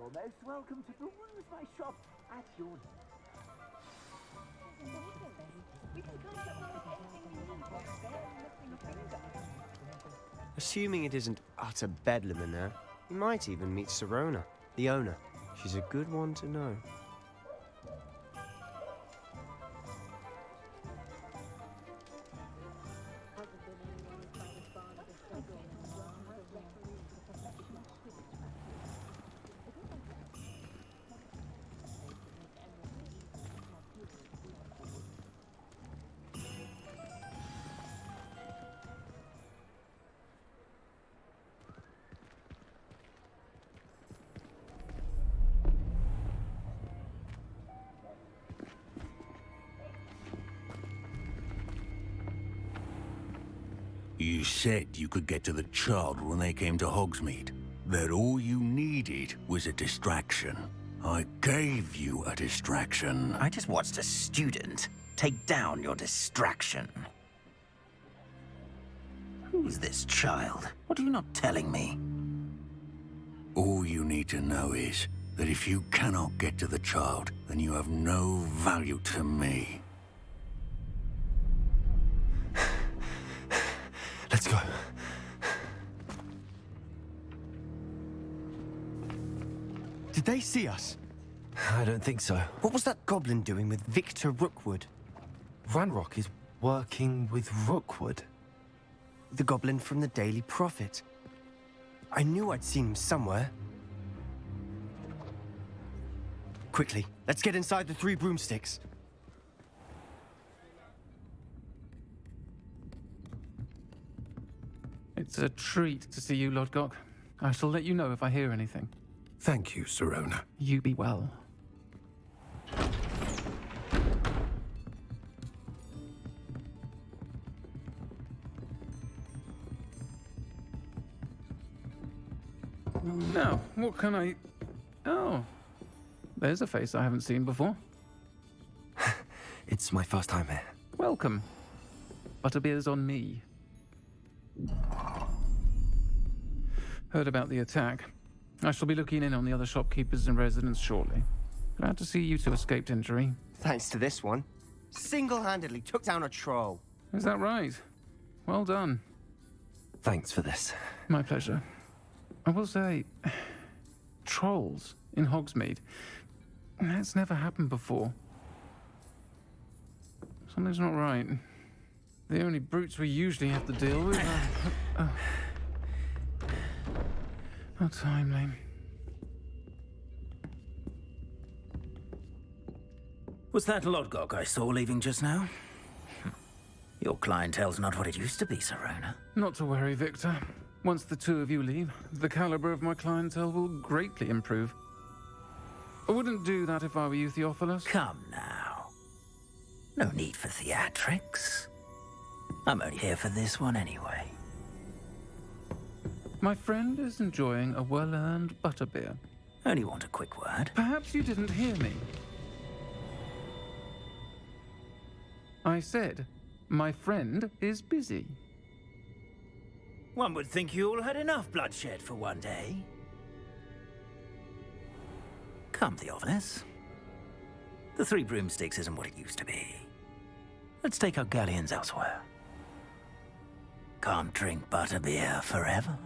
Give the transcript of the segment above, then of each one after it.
You're most welcome to peruse my shop at your Assuming it isn't utter bedlam in there, you might even meet Sirona, the owner. She's a good one to know. You said you could get to the child when they came to Hogsmeade. That all you needed was a distraction. I gave you a distraction. I just watched a student take down your distraction. Who's this child? What are you not telling me? All you need to know is that if you cannot get to the child, then you have no value to me. Let's go. Did they see us? I don't think so. What was that goblin doing with Victor Rookwood? Ranrock is working with Rookwood. The goblin from the Daily Prophet. I knew I'd seen him somewhere. Quickly, let's get inside the 3 broomsticks. It's a treat to see you, Lodgok. I shall let you know if I hear anything. Thank you, Sirona. You be well. Now, what can I... Oh, there's a face I haven't seen before. It's my first time here. Welcome. Butterbeer's on me. Heard about the attack. I shall be looking in on the other shopkeepers and residents shortly. Glad to see you two escaped injury. Thanks to this one. Single-handedly took down a troll. Is that right? Well done. Thanks for this. My pleasure. I will say, trolls in Hogsmeade. That's never happened before. Something's not right. The only brutes we usually have to deal with are... How timely. Was that Lodgok I saw leaving just now? Your clientele's not what it used to be, Sirona. Not to worry, Victor. Once the two of you leave, the caliber of my clientele will greatly improve. I wouldn't do that if I were you, Theophilus. Come now. No need for theatrics. I'm only here for this one anyway. My friend is enjoying a well-earned butterbeer. Only want a quick word. Perhaps you didn't hear me. I said, my friend is busy. One would think you all had enough bloodshed for one day. Come, Theophilus. The 3 broomsticks isn't what it used to be. Let's take our galleons elsewhere. Can't drink butterbeer forever.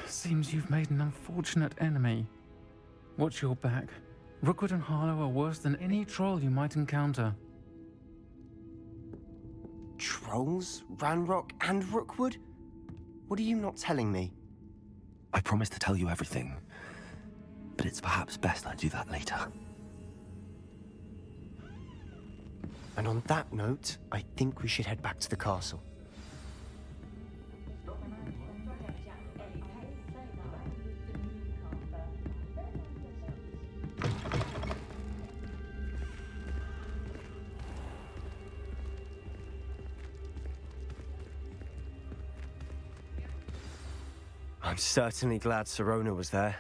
Seems you've made an unfortunate enemy. Watch your back. Rookwood and Harlow are worse than any troll you might encounter. Trolls? Ranrock and Rookwood? What are you not telling me? I promise to tell you everything, but it's perhaps best I do that later. And on that note, I think we should head back to the castle. I'm certainly glad Sirona was there.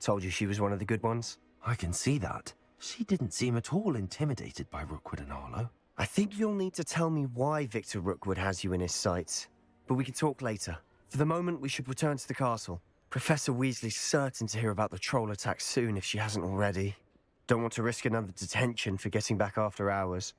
Told you she was one of the good ones. I can see that. She didn't seem at all intimidated by Rookwood and Harlow. I think you'll need to tell me why Victor Rookwood has you in his sights. But we can talk later. For the moment, we should return to the castle. Professor Weasley's certain to hear about the troll attack soon if she hasn't already. Don't want to risk another detention for getting back after hours.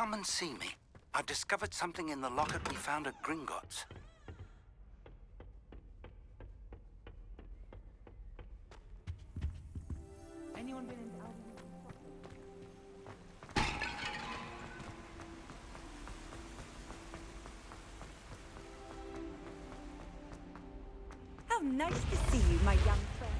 come and see me. I've discovered something in the locket we found at Gringotts. Anyone been in How nice to see you, my young friend.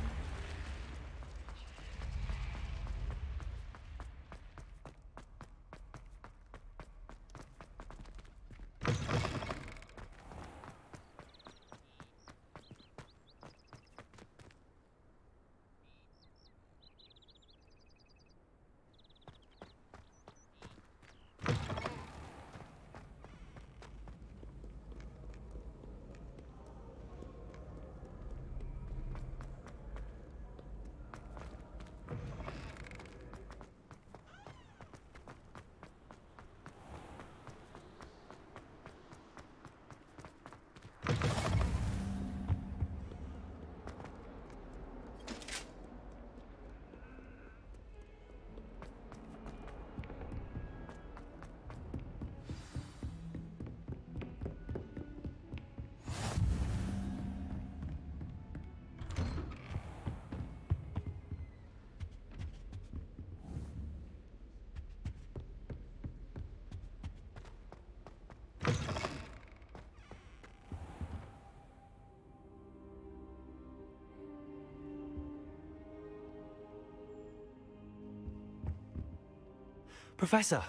Professor,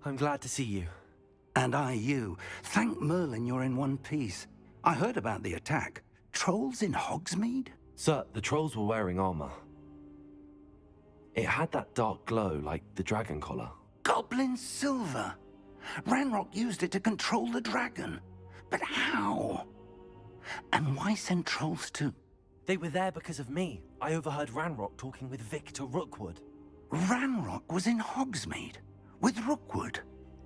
I'm glad to see you. And I you. Thank Merlin you're in one piece. I heard about the attack. Trolls in Hogsmeade? Sir, the trolls were wearing armor. It had that dark glow like the dragon collar. Goblin silver. Ranrock used it to control the dragon. But how? And why send trolls to... They were there because of me. I overheard Ranrock talking with Victor Rookwood. Ranrock was in Hogsmeade? With Rookwood?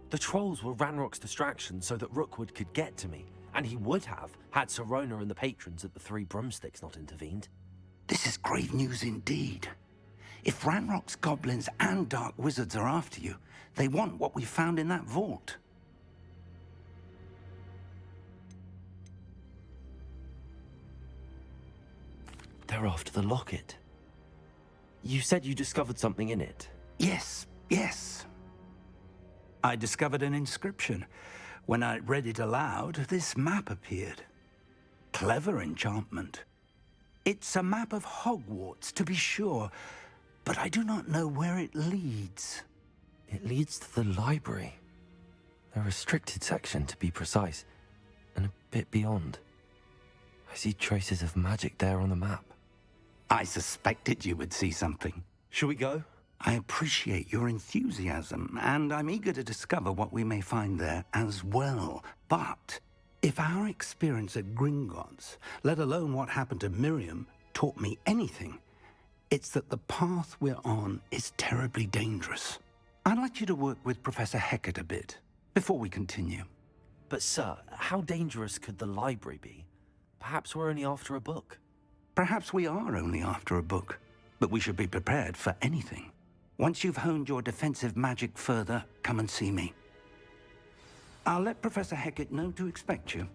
The trolls were Ranrock's distraction so that Rookwood could get to me. And he would have, had Sirona and the patrons at the Three Broomsticks not intervened. This is grave news indeed. If Ranrock's goblins and dark wizards are after you, they want what we found in that vault. They're after the locket. You said you discovered something in it. Yes. I discovered an inscription. When I read it aloud, this map appeared. Clever enchantment. It's a map of Hogwarts, to be sure, but I do not know where it leads. It leads to the library. A restricted section, to be precise, and a bit beyond. I see traces of magic there on the map. I suspected you would see something. Shall we go? I appreciate your enthusiasm, and I'm eager to discover what we may find there as well. But if our experience at Gringotts, let alone what happened to Miriam, taught me anything, it's that the path we're on is terribly dangerous. I'd like you to work with Professor Hecat a bit before we continue. But sir, how dangerous could the library be? Perhaps we're only after a book. Perhaps we are only after a book, but we should be prepared for anything. Once you've honed your defensive magic further, come and see me. I'll let Professor Hecat know to expect you.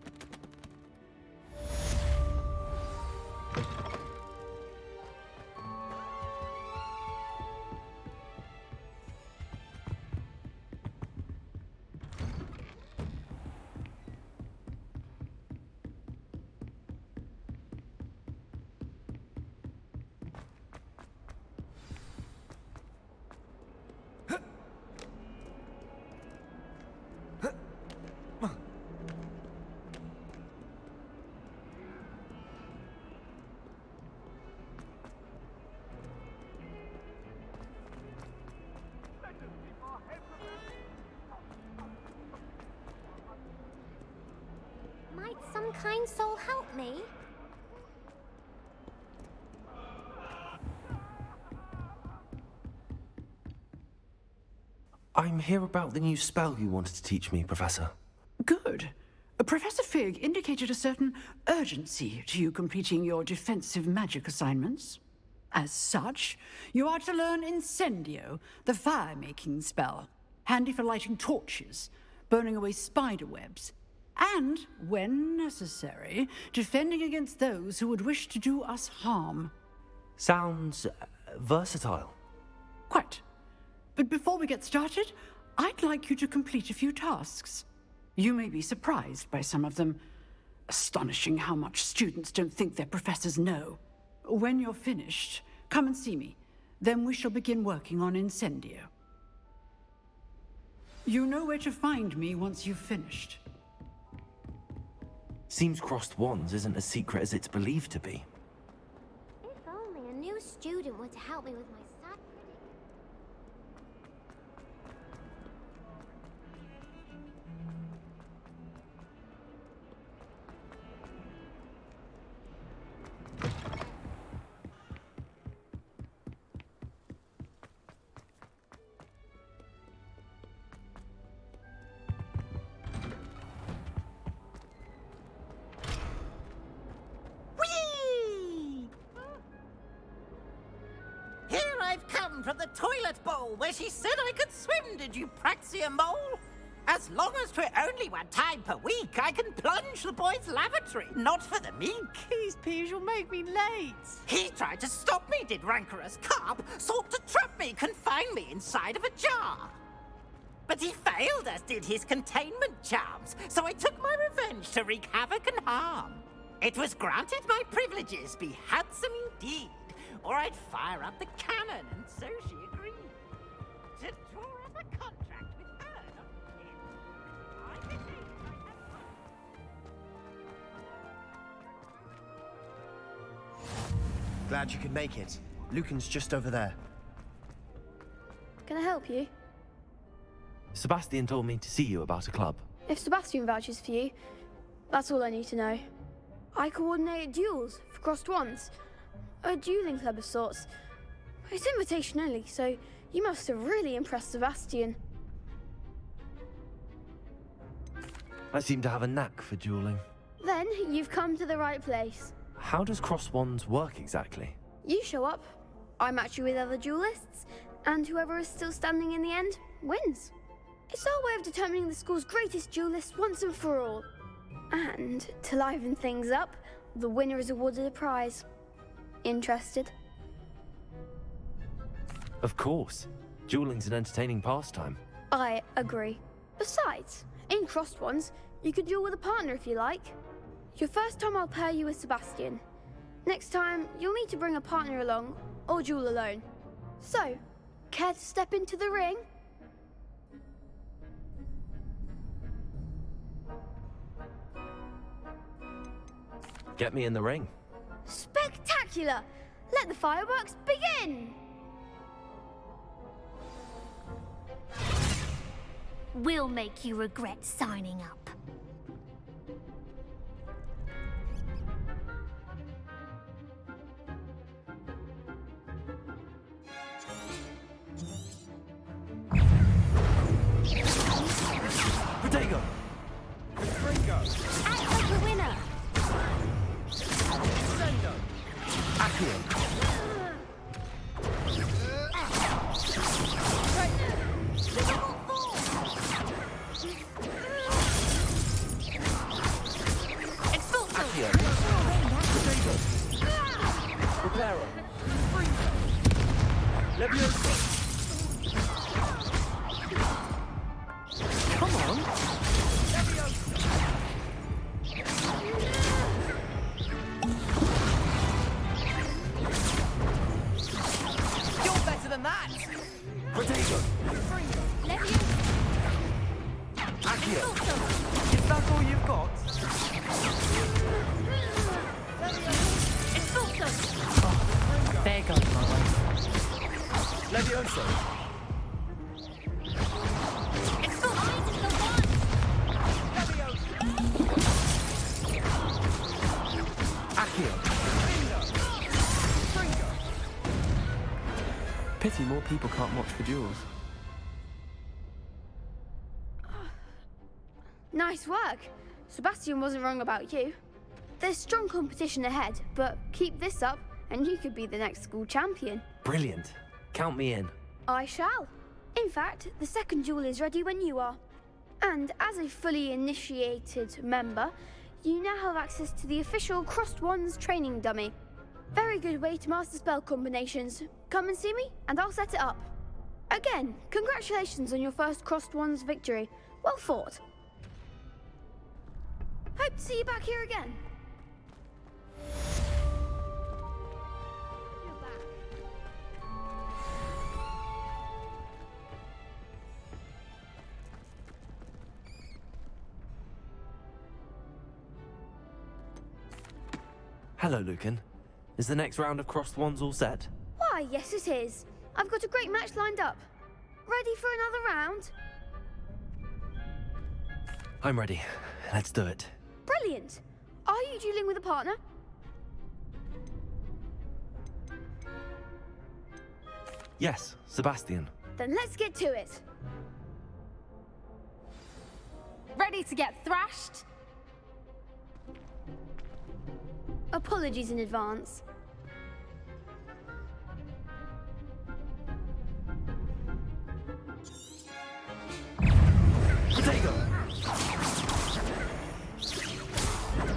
Might some kind soul help me? I'm here about the new spell you wanted to teach me, Professor. Good. Professor Fig indicated a certain urgency to you completing your defensive magic assignments. As such, you are to learn Incendio, the fire-making spell. handy for lighting torches, burning away spider webs, and, when necessary, defending against those who would wish to do us harm. Sounds versatile. Quite. But before we get started, I'd like you to complete a few tasks. You may be surprised by some of them. Astonishing how much students don't think their professors know. When you're finished, come and see me. Then we shall begin working on Incendio. You know where to find me once you've finished. Seems crossed wands isn't as secret as it's believed to be. If only a new student were to help me with my stat prediction. From the toilet bowl where she said I could swim, did you praxia mole? As long as 'twere only one time per week, I can plunge the boys' lavatory, not for the meek. These peas will make me late. He tried to stop me, did rancorous carp, sought to trap me, confine me inside of a jar. But he failed, as did his containment charms, so I took my revenge to wreak havoc and harm. It was granted my privileges be handsome indeed, or I'd fire up the cannon, and so she agreed. To draw up a contract with her, not him. I behaved like a... Glad you could make it. Lucan's just over there. Can I help you? Sebastian told me to see you about a club. If Sebastian vouches for you, that's all I need to know. I coordinate duels for crossed wands. A dueling club of sorts. It's invitation only, so you must have really impressed Sebastian. I seem to have a knack for dueling. Then you've come to the right place. How does cross wands work exactly? You show up, I match you with other duelists, and whoever is still standing in the end wins. It's our way of determining the school's greatest duelist once and for all. And to liven things up, the winner is awarded a prize. Interested? Of course. Dueling's an entertaining pastime. I agree. Besides, in crossed ones, you could duel with a partner if you like. Your first time I'll pair you with Sebastian. Next time, you'll need to bring a partner along, or duel alone. So, care to step into the ring? Get me in the ring. Spectacular! Let the fireworks begin! We'll make you regret signing up. Protego! Ringo! Act the winner! Sendo! Accio! Accio! Preparo! Levioso! Come on! You're better than that! Protego! Levioso! Accio! Is that all you've got? Expulso! There goes my way. Levioso! Pity more people can't watch the duels. Nice work. Sebastian wasn't wrong about you. There's strong competition ahead, but keep this up and you could be the next school champion. Brilliant. Count me in. I shall. In fact, the second duel is ready when you are. And as a fully initiated member, you now have access to the official Crossed Wands training dummy. Very good way to master spell combinations. Come and see me, and I'll set it up. Again, congratulations on your first Crossed Wands victory. Well fought. Hope to see you back here again. You're back. Hello, Lucan. Is the next round of Crossed Wands all set? Why, yes it is. I've got a great match lined up. Ready for another round? I'm ready. Let's do it. Brilliant. Are you dueling with a partner? Yes, Sebastian. Then let's get to it. Ready to get thrashed? Apologies in advance. Potato!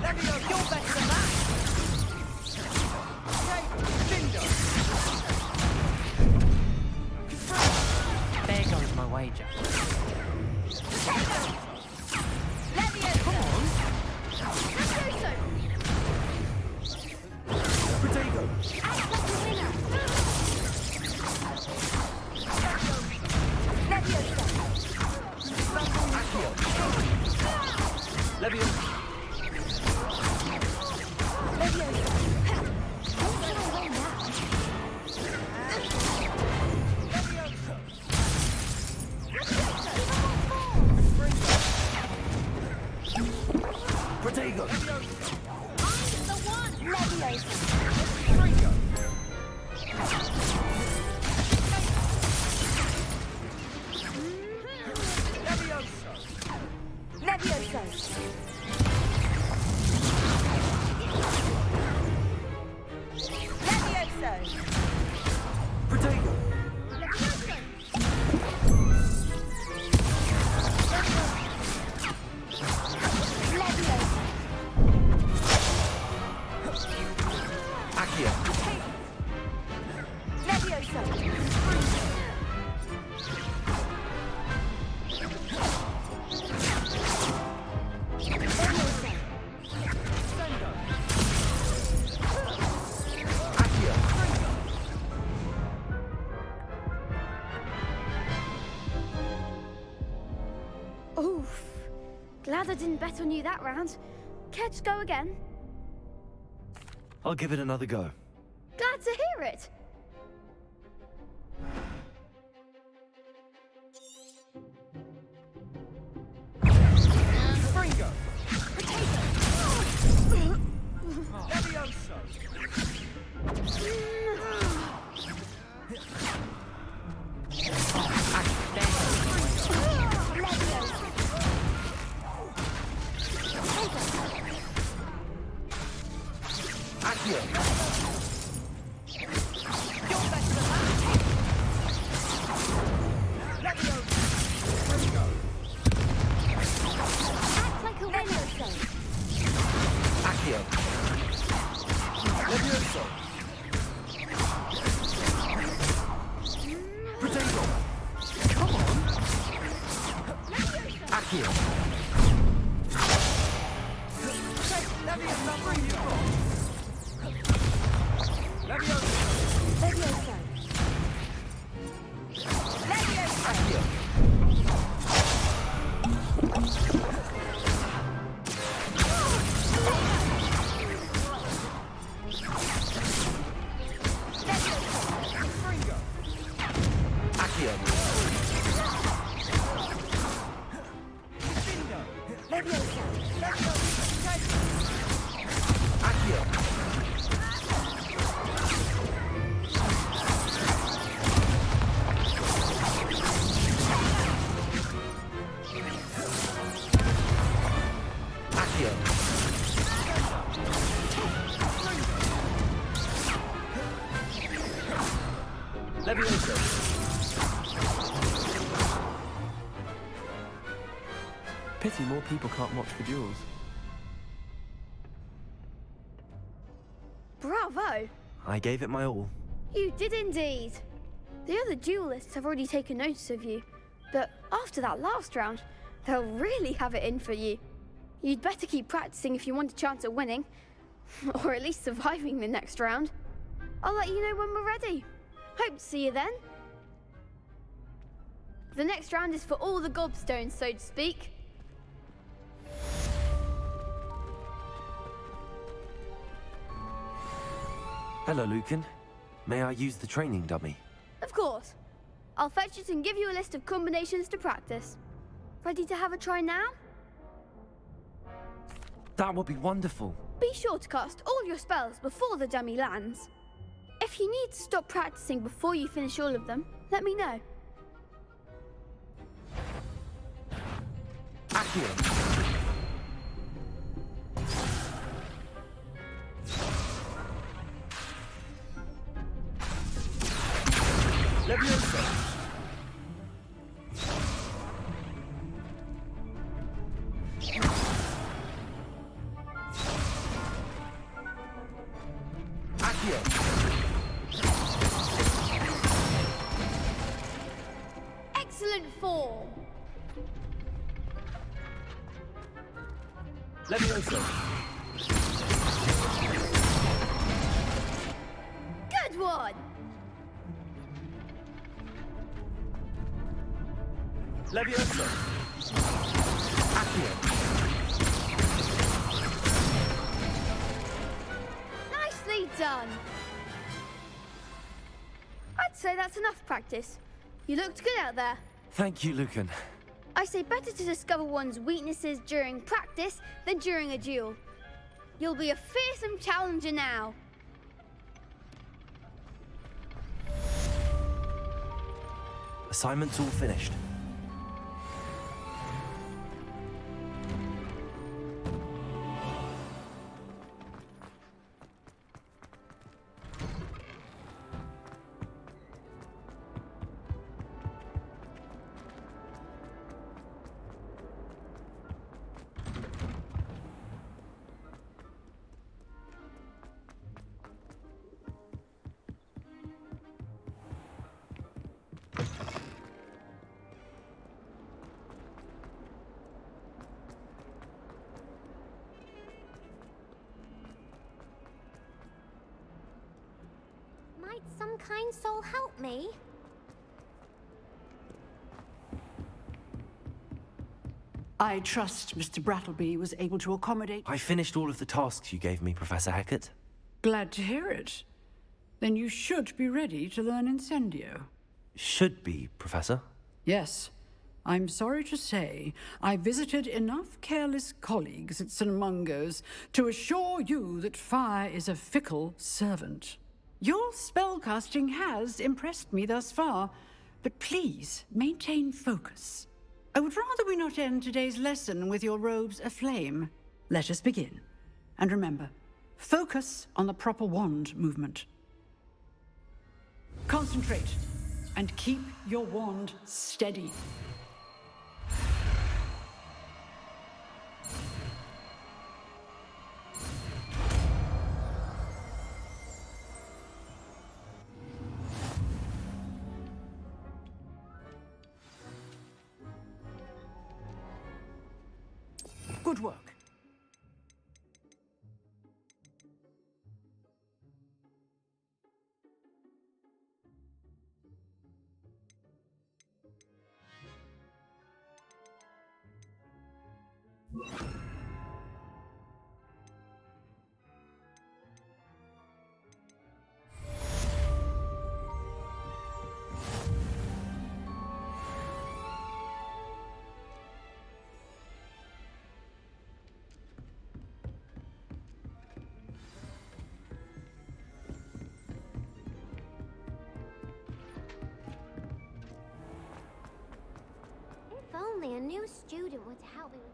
Let me know you're better than that! Bingo! There goes my wager. Potato! Leviosa! Potato! Potato! Accio! Accio! Oof. Glad I didn't bet on you that round. Care to go again? I'll give it another go. Glad to hear it. Bingo! Levioso! Accio! Bingo! Act like a winner. Accio! Levioso! Potato! Come on! Accio! Levioso, bring it on! Levioso! Accio! Bingo! Accio! Bingo! Accio! Accio! Levioso! Pity more people can't watch the duels. Bravo! I gave it my all. You did indeed. The other duelists have already taken notice of you, but after that last round, they'll really have it in for you. You'd better keep practicing if you want a chance at winning, or at least surviving the next round. I'll let you know when we're ready. Hope to see you then. The next round is for all the gobstones, so to speak. Hello, Lucan. May I use the training dummy? Of course. I'll fetch it and give you a list of combinations to practice. Ready to have a try now? That would be wonderful. Be sure to cast all your spells before the dummy lands. If you need to stop practicing before you finish all of them, let me know. Accio. Leviosa. Accio. Excellent form. Leviosa. Good one. Leviosa. Accio. Nicely done. I'd say that's enough practice. You looked good out there. Thank you, Lucan. I say better to discover one's weaknesses during practice than during a duel. You'll be a fearsome challenger now. Assignment's all finished. Might some kind soul help me? I trust Mr. Brattleby was able to accommodate... I finished all of the tasks you gave me, Professor Hackett. Glad to hear it. Then you should be ready to learn Incendio. Should be, Professor. Yes. I'm sorry to say, I visited enough careless colleagues at St. Mungo's to assure you that fire is a fickle servant. Your spellcasting has impressed me thus far, but please maintain focus. I would rather we not end today's lesson with your robes aflame. Let us begin. And remember, focus on the proper wand movement. Concentrate, and keep your wand steady. Good work. If only a new student were to help me with...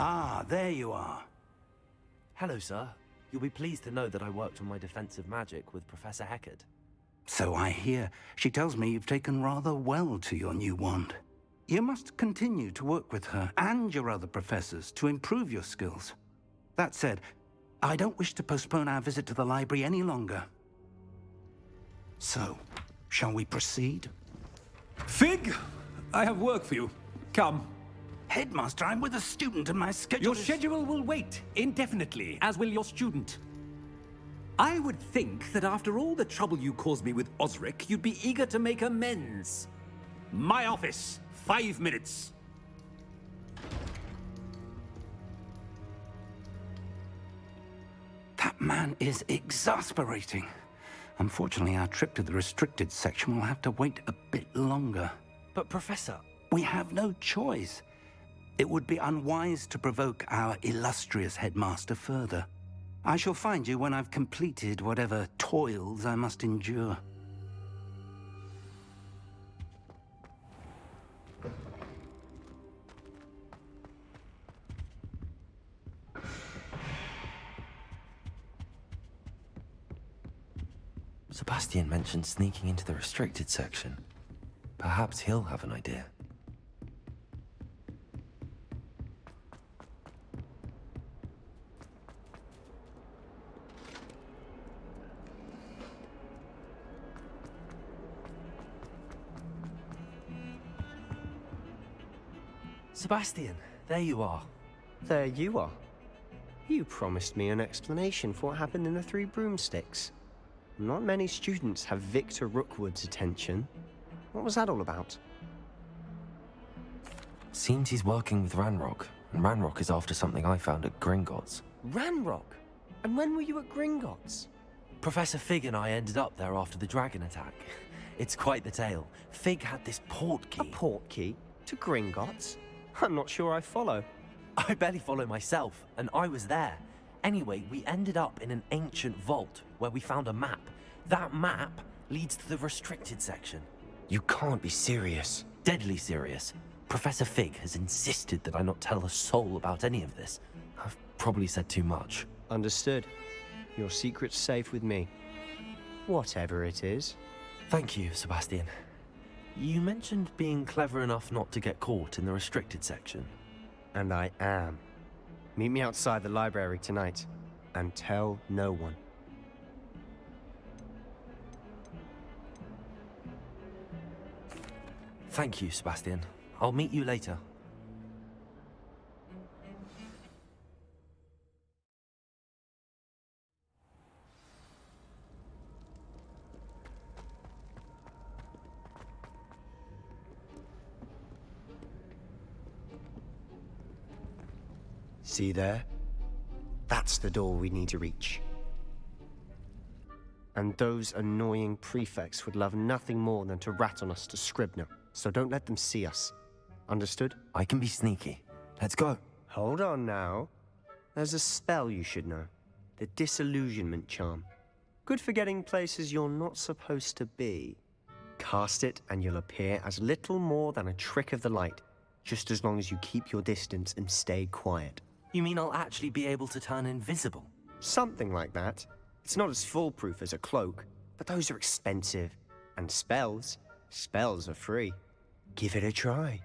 Ah, there you are. Hello, sir. You'll be pleased to know that I worked on my defensive magic with Professor Heckard. So I hear. She tells me you've taken rather well to your new wand. You must continue to work with her and your other professors to improve your skills. That said, I don't wish to postpone our visit to the library any longer. So, shall we proceed? Fig, I have work for you. Come. Headmaster, I'm with a student and my schedule Your schedule will wait indefinitely, as will your student. I would think that after all the trouble you caused me with Osric, you'd be eager to make amends. My office, 5 minutes. That man is exasperating. Unfortunately, our trip to the restricted section will have to wait a bit longer. But Professor... We have no choice. It would be unwise to provoke our illustrious headmaster further. I shall find you when I've completed whatever toils I must endure. Sebastian mentioned sneaking into the restricted section. Perhaps he'll have an idea. Sebastian, there you are. There you are. You promised me an explanation for what happened in the Three Broomsticks. Not many students have Victor Rookwood's attention. What was that all about? Seems he's working with Ranrock, and Ranrock is after something I found at Gringotts. Ranrock? And when were you at Gringotts? Professor Fig and I ended up there after the dragon attack. It's quite the tale. Fig had this port key. A port key? To Gringotts? I'm not sure I follow. I barely follow myself, and I was there. Anyway, we ended up in an ancient vault where we found a map. That map leads to the restricted section. You can't be serious. Deadly serious. Professor Fig has insisted that I not tell a soul about any of this. I've probably said too much. Understood. Your secret's safe with me. Whatever it is. Thank you, Sebastian. You mentioned being clever enough not to get caught in the restricted section. And I am. Meet me outside the library tonight, and tell no one. Thank you, Sebastian. I'll meet you later. See there? That's the door we need to reach. And those annoying prefects would love nothing more than to rat on us to Scribner, so don't let them see us. Understood? I can be sneaky. Let's go. Hold on now. There's a spell you should know. The Disillusionment Charm. Good for getting places you're not supposed to be. Cast it and you'll appear as little more than a trick of the light, just as long as you keep your distance and stay quiet. You mean I'll actually be able to turn invisible? Something like that. It's not as foolproof as a cloak, but those are expensive. And spells are free. Give it a try.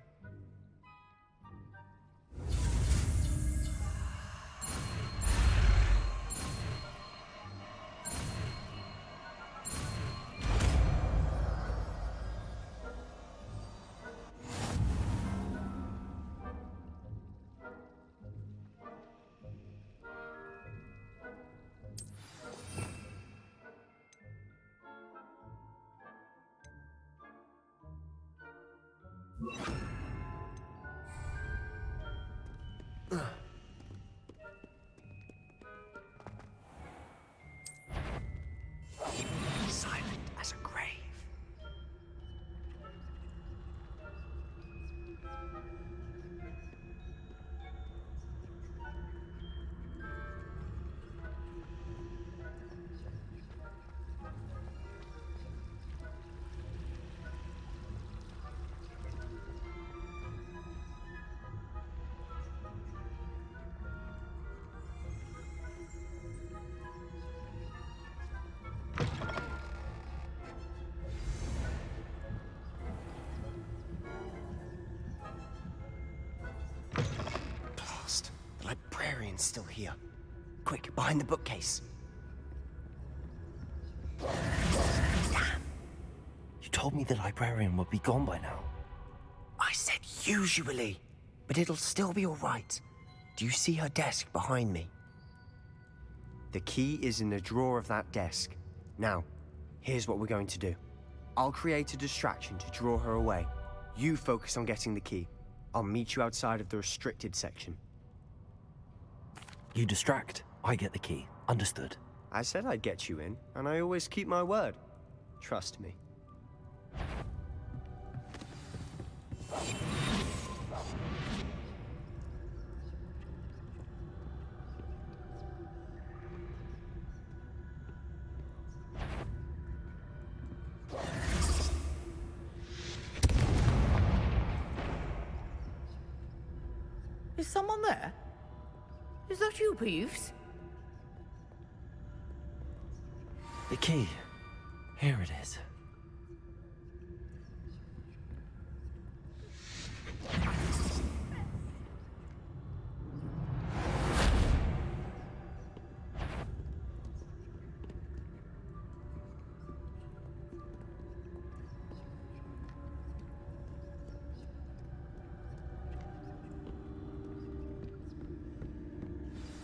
librarian's still here. Quick, behind the bookcase. Damn. You told me the librarian would be gone by now. I said usually, but it'll still be all right. Do you see her desk behind me? The key is in the drawer of that desk. Now, here's what we're going to do. I'll create a distraction to draw her away. You focus on getting the key. I'll meet you outside of the restricted section. You distract, I get the key. Understood. I said I'd get you in, and I always keep my word. Trust me. Is someone there? Is that you, Peeves? The key. Here it is.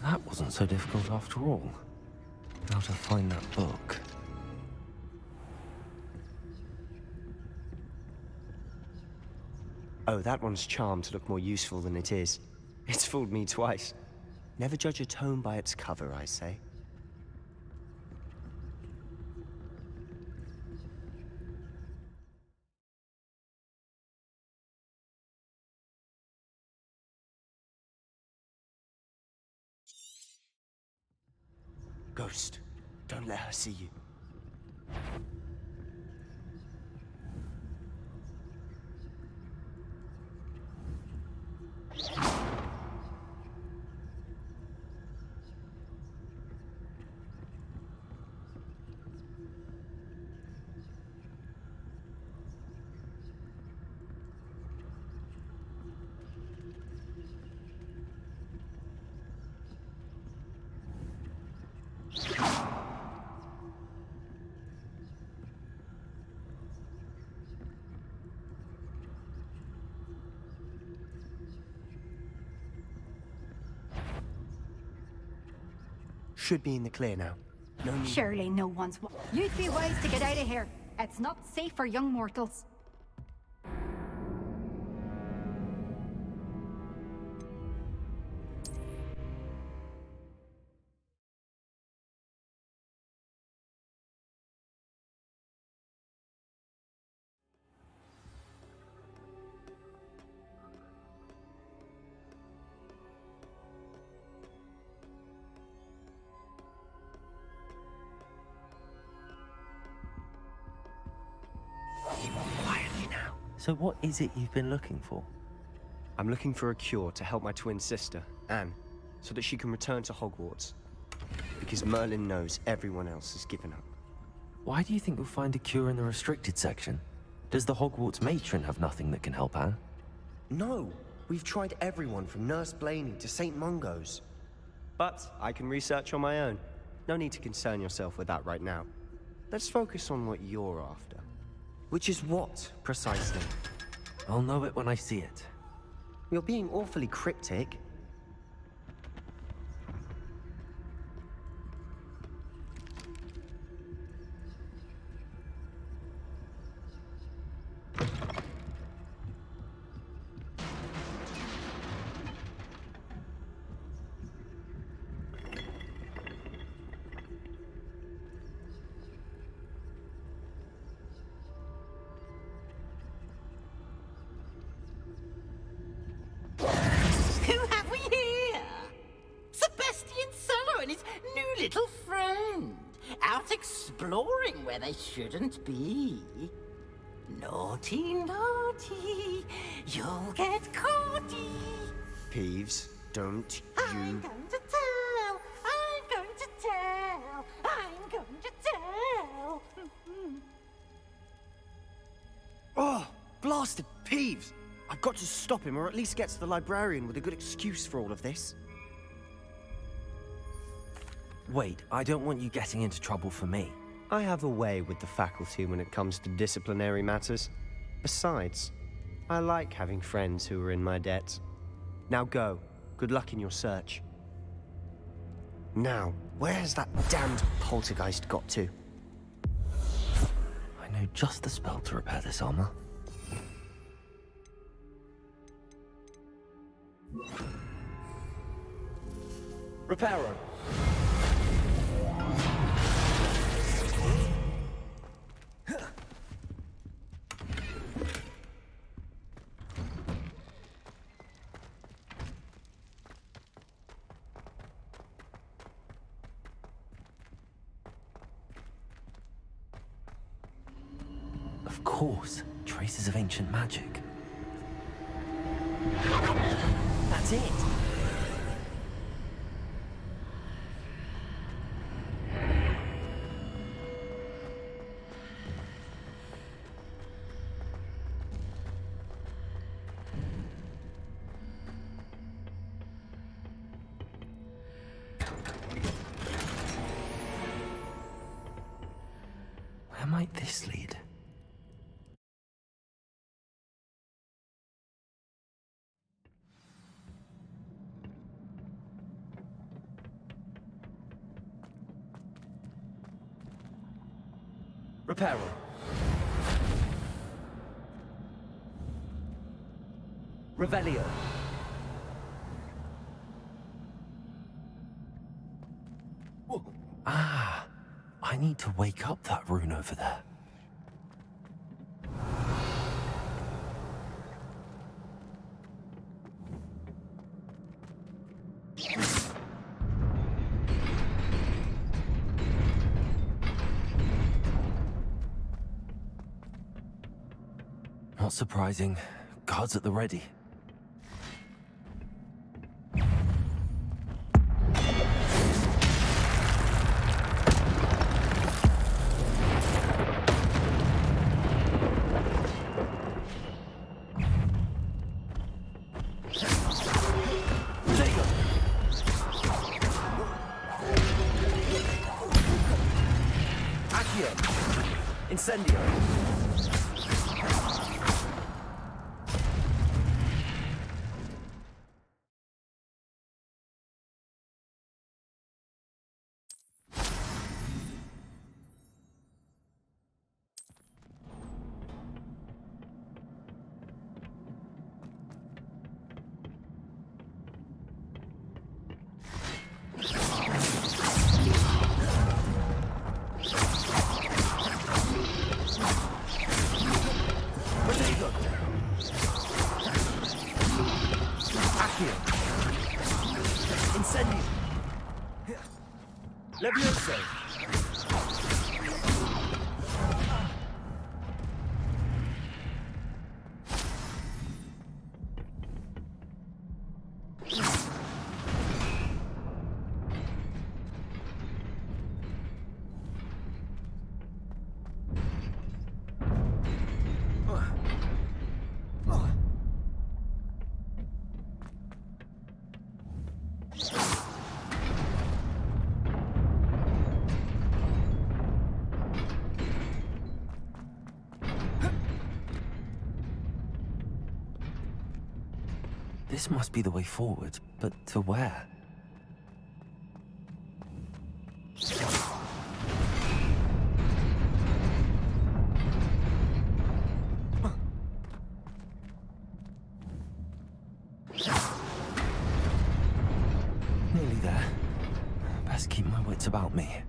That wasn't so difficult after all. How to find that book. Oh, that one's charmed to look more useful than it is. It's fooled me twice. Never judge a tome by its cover, I say. Ghost, don't let her see you. Should be in the clear now. No need. Surely no one's... You'd be wise to get out of here. It's not safe for young mortals. Quietly now. So what is it you've been looking for? I'm looking for a cure to help my twin sister, Anne, so that she can return to Hogwarts. Because Merlin knows everyone else has given up. Why do you think you'll find a cure in the restricted section? Does the Hogwarts matron have nothing that can help Anne? No! We've tried everyone from Nurse Blaney to St. Mungo's. But I can research on my own. No need to concern yourself with that right now. Let's focus on what you're after. Which is what, precisely? I'll know it when I see it. You're being awfully cryptic. Little friend, out exploring where they shouldn't be. Naughty, naughty, you'll get caughty. Peeves, don't I'm going to tell, I'm going to tell, I'm going to tell. Oh, blasted Peeves! I've got to stop him, or at least get to the librarian with a good excuse for all of this. Wait, I don't want you getting into trouble for me. I have a way with the faculty when it comes to disciplinary matters. Besides, I like having friends who are in my debt. Now go. Good luck in your search. Now, where has that damned poltergeist got to? I know just the spell to repair this armor. Reparo. Of course, traces of ancient magic. That's it! Where might this lead? Reparo. Revelio. Ah, I need to wake up that rune over there. Not surprising. Guards at the ready. Incendio. Incendio. Levioso. This must be the way forward, but to where? Nearly there. Best keep my wits about me.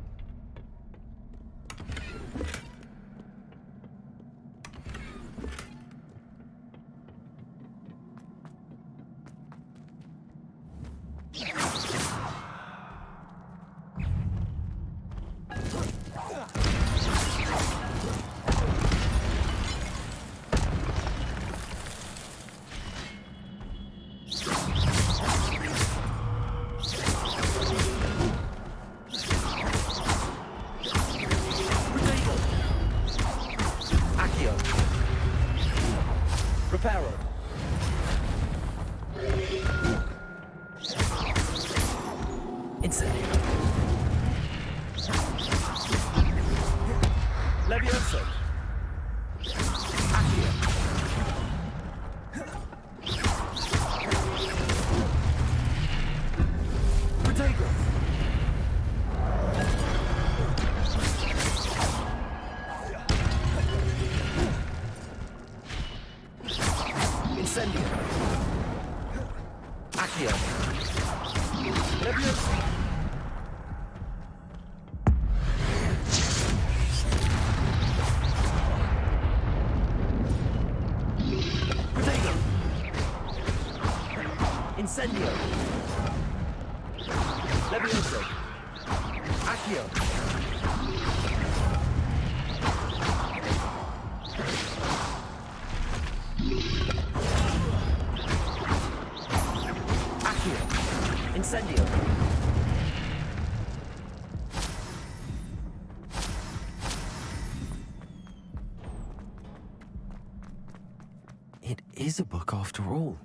Levioso. Accio. Protego. Incendio. Accio. Levioso. Protego. Incendio. Levioso. Accio. Accio. Incendio. It is a book after all.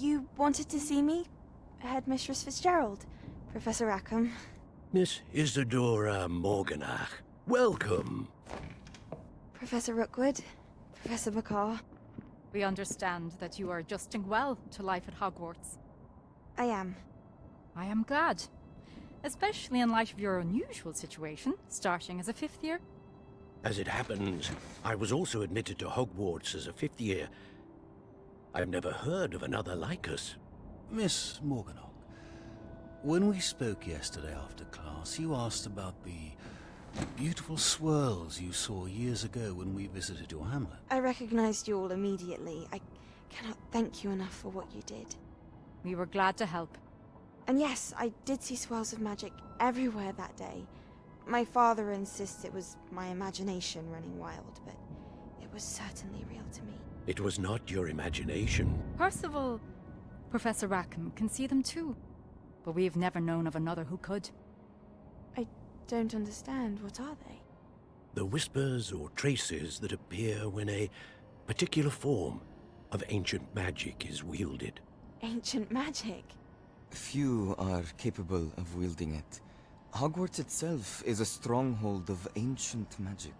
You wanted to see me? Headmistress Fitzgerald? Professor Rackham? Miss Isadora Morganach, welcome. Professor Rookwood? Professor McCaw? We understand that you are adjusting well to life at Hogwarts. I am. I am glad. Especially in light of your unusual situation, starting as a 5th year. As it happens, I was also admitted to Hogwarts as a 5th year. I've never heard of another like us. Miss Morganach, when we spoke yesterday after class, you asked about the beautiful swirls you saw years ago when we visited your hamlet. I recognized you all immediately. I cannot thank you enough for what you did. We were glad to help. And yes, I did see swirls of magic everywhere that day. My father insists it was my imagination running wild, but it was certainly real to me. It was not your imagination. Percival, Professor Rackham can see them too. But we've never known of another who could. I don't understand. What are they? The whispers or traces that appear when a particular form of ancient magic is wielded. Ancient magic? Few are capable of wielding it. Hogwarts itself is a stronghold of ancient magic.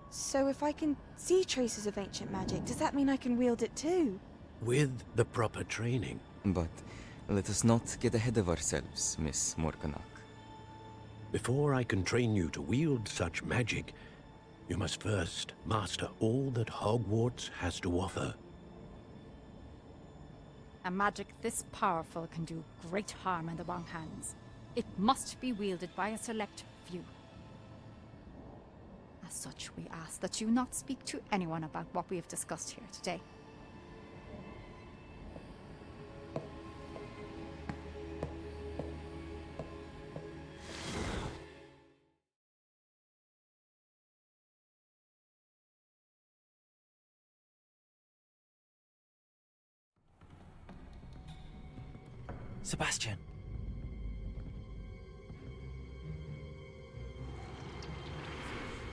So if I can see traces of ancient magic, does that mean I can wield it too? With the proper training. But let us not get ahead of ourselves, Miss Morganach. Before I can train you to wield such magic, you must first master all that Hogwarts has to offer. A magic this powerful can do great harm in the wrong hands. It must be wielded by a select few. As such, we ask that you not speak to anyone about what we have discussed here today. Sebastian.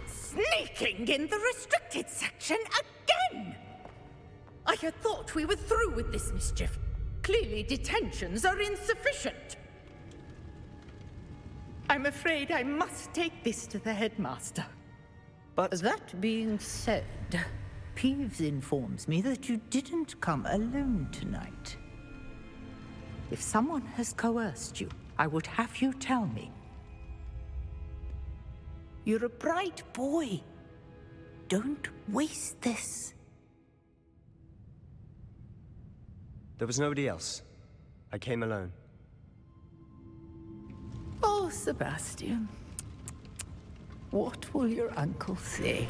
Sneaking in the restricted section again! I had thought we were through with this mischief. Clearly detentions are insufficient. I'm afraid I must take this to the headmaster. But that being said, Peeves informs me that you didn't come alone tonight. If someone has coerced you, I would have you tell me. You're a bright boy. Don't waste this. there was nobody else. I came alone. Oh, Sebastian. What will your uncle say?